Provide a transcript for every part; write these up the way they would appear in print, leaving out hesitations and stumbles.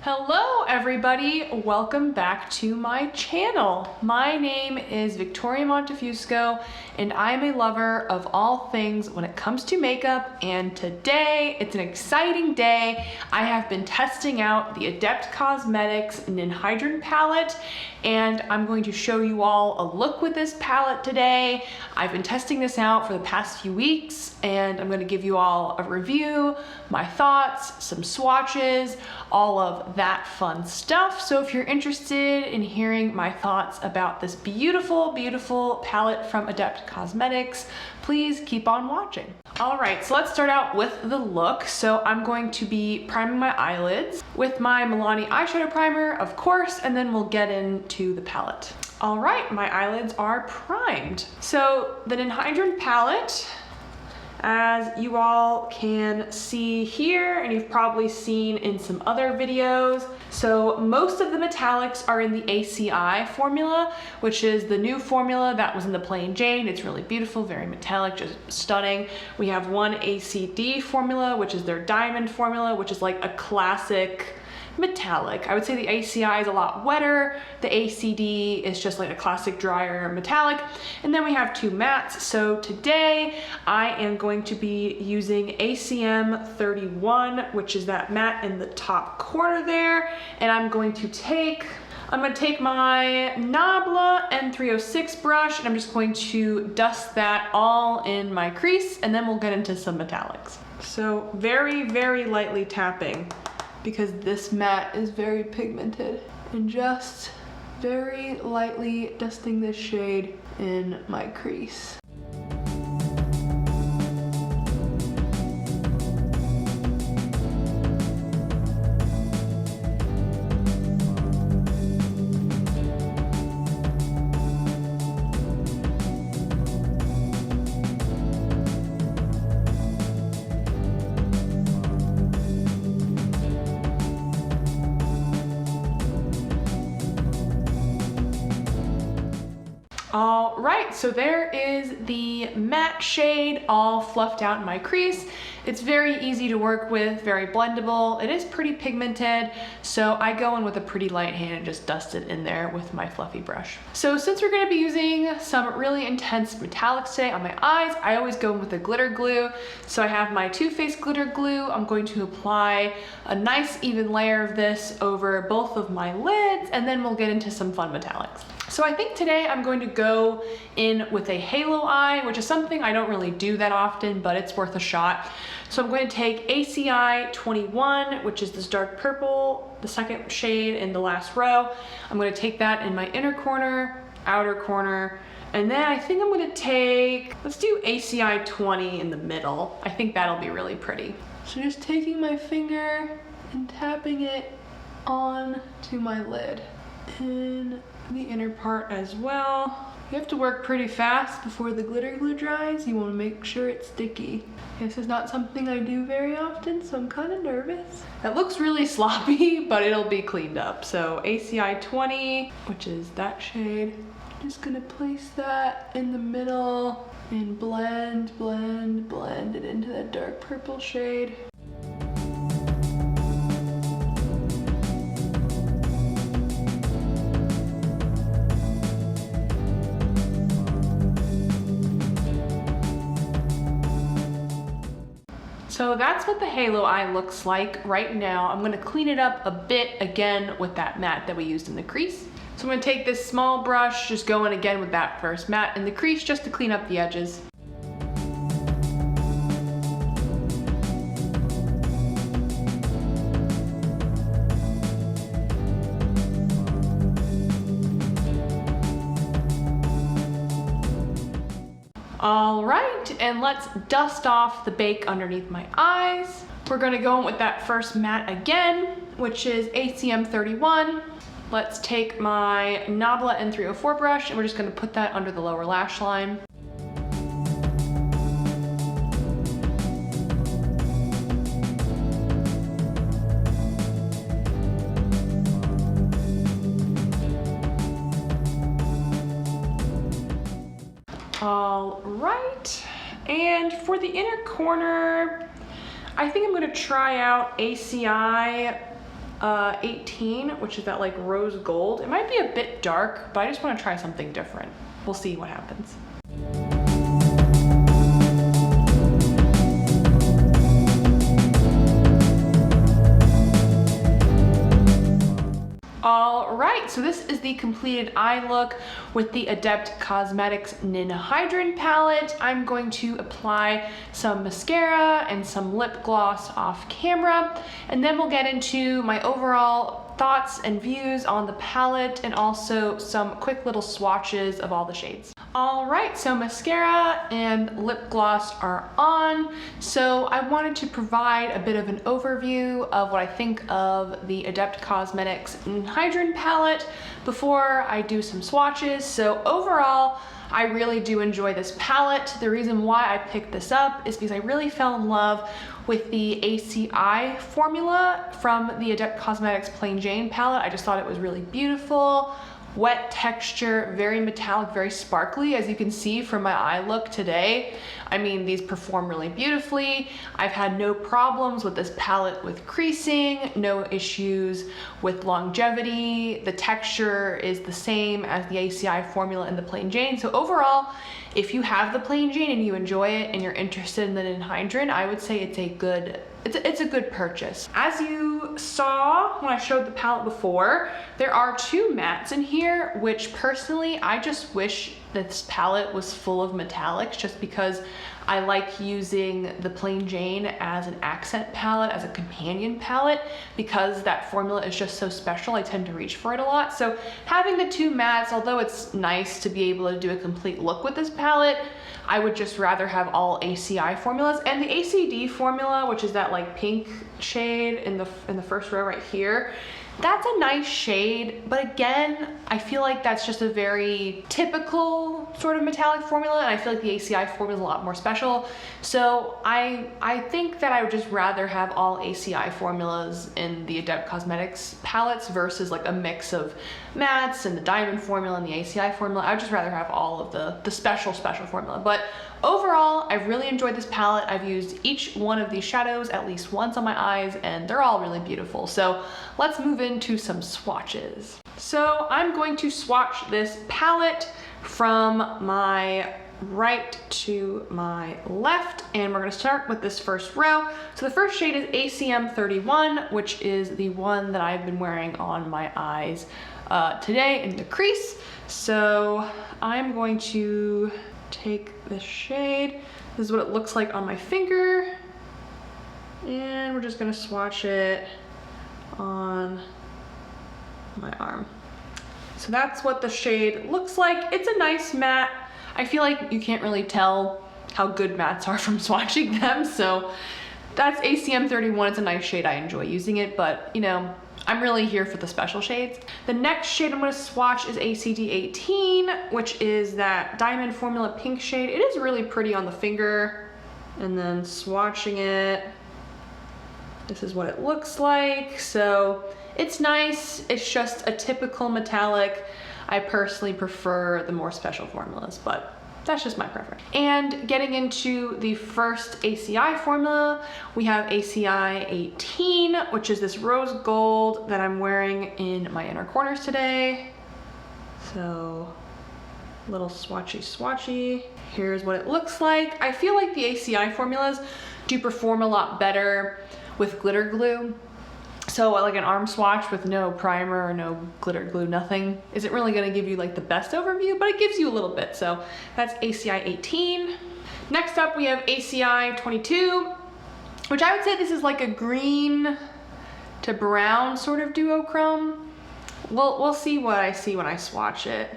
Hello everybody, welcome back to my channel. My name is Victoria Montefusco and I'm a lover of all things when it comes to makeup, and today it's an exciting day. I have been testing out the Adept Cosmetics Ninhydrin Palette and I'm going to show you all a look with this palette today. I've been testing this out for the past few weeks and I'm going to give you all a review, my thoughts, some swatches, all of that fun stuff. So if you're interested in hearing my thoughts about this beautiful, beautiful palette from Adept Cosmetics, please keep on watching. All right, so let's start out with the look. So I'm going to be priming my eyelids with my Milani eyeshadow primer, of course, and then we'll get into the palette. All right, my eyelids are primed. So the Ninhydrin palette, as you all can see here, and you've probably seen in some other videos. So most of the metallics are in the ACI formula, which is the new formula that was in the plain Jane. It's really beautiful, very metallic, just stunning. We have one ACD formula, which is their diamond formula, which is like a classic metallic. I would say the ACI is a lot wetter. The ACD is just like a classic drier metallic. And then we have two mattes. So today I am going to be using ACM 31, which is that matte in the top corner there. And I'm going to take my Nabla N306 brush and I'm just going to dust that all in my crease, and then we'll get into some metallics. So very, very lightly tapping, because this matte is very pigmented, and just very lightly dusting this shade in my crease. All right, so there is the matte shade all fluffed out in my crease. It's very easy to work with, very blendable. It is pretty pigmented, so I go in with a pretty light hand and just dust it in there with my fluffy brush. So since we're gonna be using some really intense metallics today on my eyes, I always go in with a glitter glue. So I have my Too Faced glitter glue. I'm going to apply a nice even layer of this over both of my lids, and then we'll get into some fun metallics. So I think today I'm going to go in with a halo eye, which is something I don't really do that often, but it's worth a shot. So I'm going to take ACI 21, which is this dark purple, the second shade in the last row. I'm going to take that in my inner corner, outer corner, and then I think I'm going to take, let's do ACI 20 in the middle. I think that'll be really pretty. So just taking my finger and tapping it on to my lid. In the inner part as well. You have to work pretty fast before the glitter glue dries. You want to make sure it's sticky. This is not something I do very often, so I'm kind of nervous. It looks really sloppy, but it'll be cleaned up. So ACI 20, which is that shade. I'm just gonna place that in the middle and blend it into that dark purple shade. So that's what the halo eye looks like right now. I'm gonna clean it up a bit again with that matte that we used in the crease. So I'm gonna take this small brush, just go in again with that first matte in the crease just to clean up the edges. All right, and let's dust off the bake underneath my eyes. We're gonna go in with that first matte again, which is ACM 31. Let's take my Nabla N304 brush and we're just gonna put that under the lower lash line. All right, and for the inner corner, I think I'm gonna try out ACI 18, which is that like rose gold. It might be a bit dark, but I just want to try something different. We'll see what happens. All right, so this is the completed eye look with the Adept Cosmetics Ninhydrin Palette. I'm going to apply some mascara and some lip gloss off camera, and then we'll get into my overall thoughts and views on the palette and also some quick little swatches of all the shades. All right, so mascara and lip gloss are on. So I wanted to provide a bit of an overview of what I think of the Adept Cosmetics Ninhydrin Palette before I do some swatches. So overall, I really do enjoy this palette. The reason why I picked this up is because I really fell in love with the ACI formula from the Adept Cosmetics Plain Jane palette. I just thought it was really beautiful. Wet texture, very metallic, very sparkly, as you can see from my eye look today. I mean, these perform really beautifully. I've had no problems with this palette with creasing, no issues with longevity. The texture is the same as the ACI formula in the Plain Jane. So overall, if you have the Plain Jane and you enjoy it and you're interested in the Ninhydrin, I would say it's a good purchase. As you saw when I showed the palette before, there are two mattes in here, which personally, I just wish this palette was full of metallics, just because I like using the Plain Jane as an accent palette, as a companion palette, because that formula is just so special. I tend to reach for it a lot. So having the two mattes, although it's nice to be able to do a complete look with this palette, I would just rather have all ACI formulas. And the ACD formula, which is that like pink shade in the first row right here, that's a nice shade, but again, I feel like that's just a very typical sort of metallic formula, and I feel like the ACI formula is a lot more special. So I think that I would just rather have all ACI formulas in the Adept Cosmetics palettes versus like a mix of mattes and the diamond formula and the ACI formula. I would just rather have all of the special formula. But overall, I've really enjoyed this palette. I've used each one of these shadows at least once on my eyes, and they're all really beautiful. So let's move into some swatches. So I'm going to swatch this palette from my right to my left, and we're going to start with this first row. So the first shade is ACM 31, which is the one that I've been wearing on my eyes today in the crease. So I'm going to take this shade. This is what it looks like on my finger, and we're just going to swatch it on my arm. So that's what the shade looks like. It's a nice matte. I feel like you can't really tell how good mattes are from swatching them. So that's ACM 31. It's a nice shade. I enjoy using it, but you know, I'm really here for the special shades. The next shade I'm going to swatch is ACD 18, which is that diamond formula pink shade. It is really pretty on the finger. And then swatching it, this is what it looks like. So it's nice. It's just a typical metallic. I personally prefer the more special formulas, but that's just my preference. And getting into the first ACI formula, we have ACI 18, which is this rose gold that I'm wearing in my inner corners today. So little swatchy. Here's what it looks like. I feel like the ACI formulas do perform a lot better with glitter glue. So like an arm swatch with no primer or no glitter glue, nothing, isn't really gonna give you like the best overview, but it gives you a little bit. So that's ACI 18. Next up we have ACI 22, which I would say this is like a green to brown sort of duochrome. We'll see what I see when I swatch it.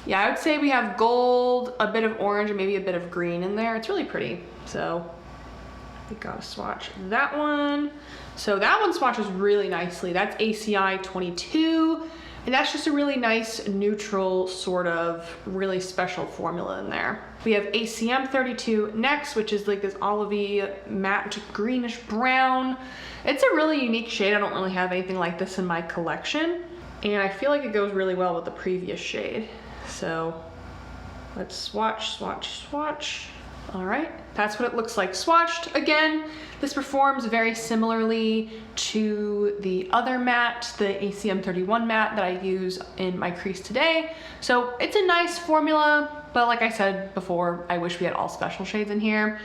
Yeah, I would say we have gold, a bit of orange, and maybe a bit of green in there. It's really pretty. So we gotta swatch that one. So that one swatches really nicely. That's ACI 22, and that's just a really nice neutral sort of really special formula in there. We have ACM 32 next, which is like this olivey matte greenish brown. It's a really unique shade. I don't really have anything like this in my collection, and I feel like it goes really well with the previous shade. So let's swatch. All right, that's what it looks like swatched. Again, this performs very similarly to the other matte, the ACM 31 matte that I use in my crease today. So it's a nice formula, but like I said before, I wish we had all special shades in here.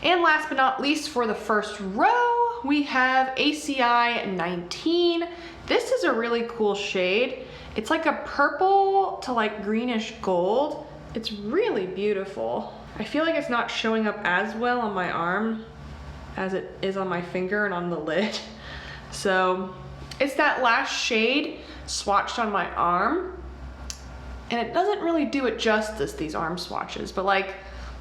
And last but not least, for the first row, we have ACI 19. This is a really cool shade. It's like a purple to like greenish gold. It's really beautiful. I feel like it's not showing up as well on my arm as it is on my finger and on the lid. So it's that last shade swatched on my arm, and it doesn't really do it justice, these arm swatches, but like,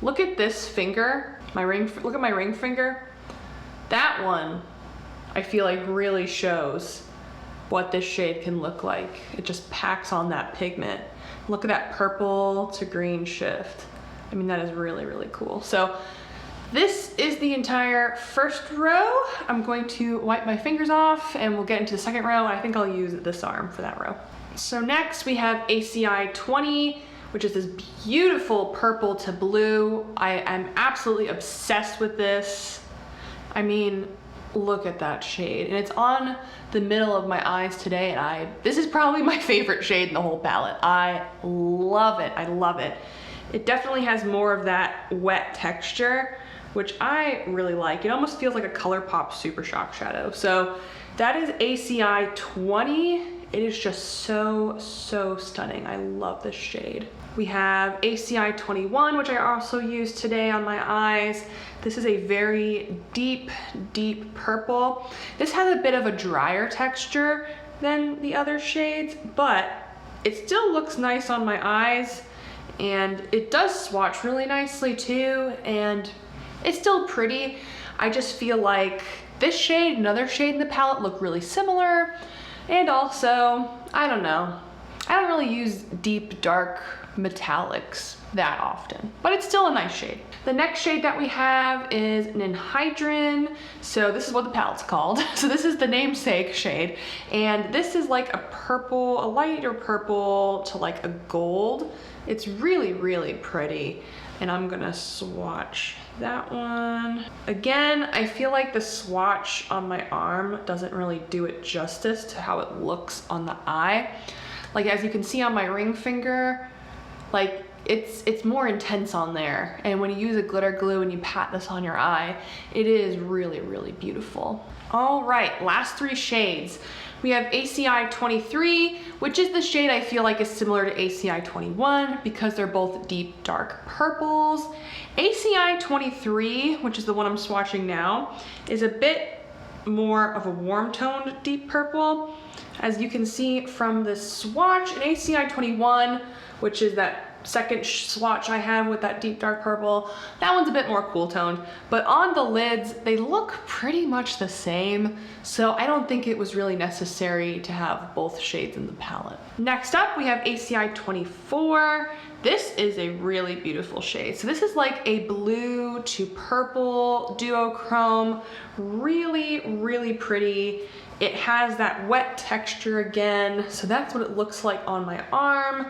look at this finger, look at my ring finger. That one, I feel like really shows what this shade can look like. It just packs on that pigment. Look at that purple to green shift. I mean, that is really, really cool. So this is the entire first row. I'm going to wipe my fingers off and we'll get into the second row. I think I'll use this arm for that row. So next we have ACI 20, which is this beautiful purple to blue. I am absolutely obsessed with this. I mean, look at that shade. And it's on the middle of my eyes today, and this is probably my favorite shade in the whole palette. I love it, I love it. It definitely has more of that wet texture, which I really like. It almost feels like a ColourPop Super Shock shadow. So that is ACI 20. It is just so, so stunning. I love this shade. We have ACI 21, which I also used today on my eyes. This is a very deep, deep purple. This has a bit of a drier texture than the other shades, but it still looks nice on my eyes, and it does swatch really nicely too, and it's still pretty. I just feel like this shade and another shade in the palette look really similar, and also, I don't know, I don't really use deep, dark metallics that often, but it's still a nice shade. The next shade that we have is Ninhydrin. So this is what the palette's called. So this is the namesake shade, and this is like a purple, a lighter purple to like a gold. It's really, really pretty, and I'm gonna swatch that one. Again, I feel like the swatch on my arm doesn't really do it justice to how it looks on the eye. Like, as you can see on my ring finger, like it's more intense on there, and when you use a glitter glue and you pat this on your eye, it is really, really beautiful. All right, last three shades. We have ACI 23, which is the shade I feel like is similar to ACI 21 because they're both deep, dark purples. ACI 23, which is the one I'm swatching now, is a bit more of a warm toned deep purple. As you can see from the swatch in ACI 21, which is that second swatch I have with that deep dark purple, that one's a bit more cool toned, but on the lids they look pretty much the same, so I don't think it was really necessary to have both shades in the palette. Next up we have ACI 24. This is a really beautiful shade. So this is like a blue to purple duochrome, really, really pretty. It has that wet texture again, so that's what it looks like on my arm.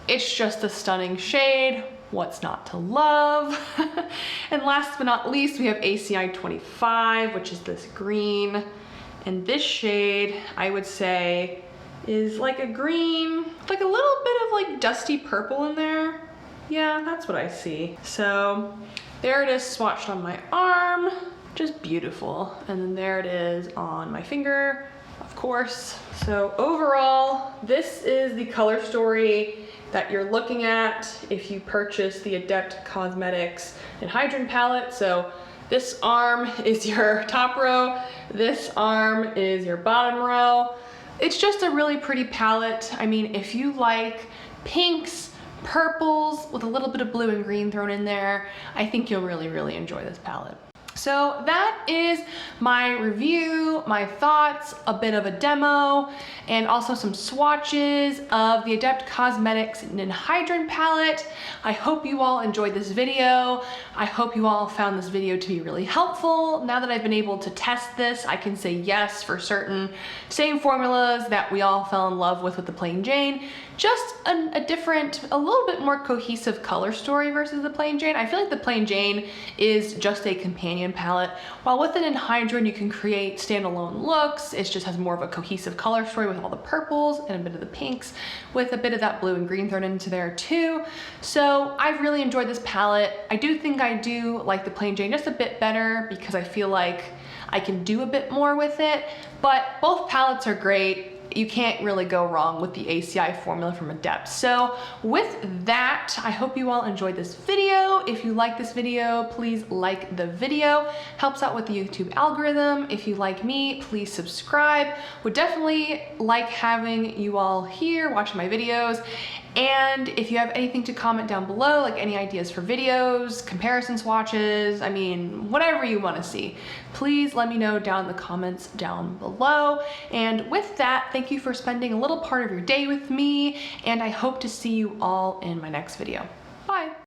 It's just a stunning shade. What's not to love? And last but not least, we have ACI 25, which is this green. And this shade, I would say, is like a green, like a little bit of like dusty purple in there. Yeah, that's what I see. So there it is swatched on my arm, just beautiful. And then there it is on my finger, of course. So overall, this is the color story that you're looking at if you purchase the Adept Cosmetics Ninhydrin Palette. So this arm is your top row, this arm is your bottom row. It's just a really pretty palette. I mean, if you like pinks, purples with a little bit of blue and green thrown in there, I think you'll really, really enjoy this palette. So that is my review, my thoughts, a bit of a demo, and also some swatches of the Adept Cosmetics Ninhydrin Palette. I hope you all enjoyed this video. I hope you all found this video to be really helpful. Now that I've been able to test this, I can say yes for certain. Same formulas that we all fell in love with the Plain Jane. just a different, a little bit more cohesive color story versus the Plain Jane. I feel like the Plain Jane is just a companion palette, while with the Ninhydrin you can create standalone looks. It just has more of a cohesive color story with all the purples and a bit of the pinks, with a bit of that blue and green thrown into there too. So I've really enjoyed this palette. I do think I do like the Plain Jane just a bit better because I feel like I can do a bit more with it, but both palettes are great. You can't really go wrong with the ACI formula from Adept. So with that, I hope you all enjoyed this video. If you like this video, please like the video. Helps out with the YouTube algorithm. If you like me, please subscribe. Would definitely like having you all here watching my videos. And if you have anything to comment down below, like any ideas for videos, comparison swatches, I mean, whatever you want to see, please let me know down in the comments down below. And with that, thank you for spending a little part of your day with me, and I hope to see you all in my next video. Bye.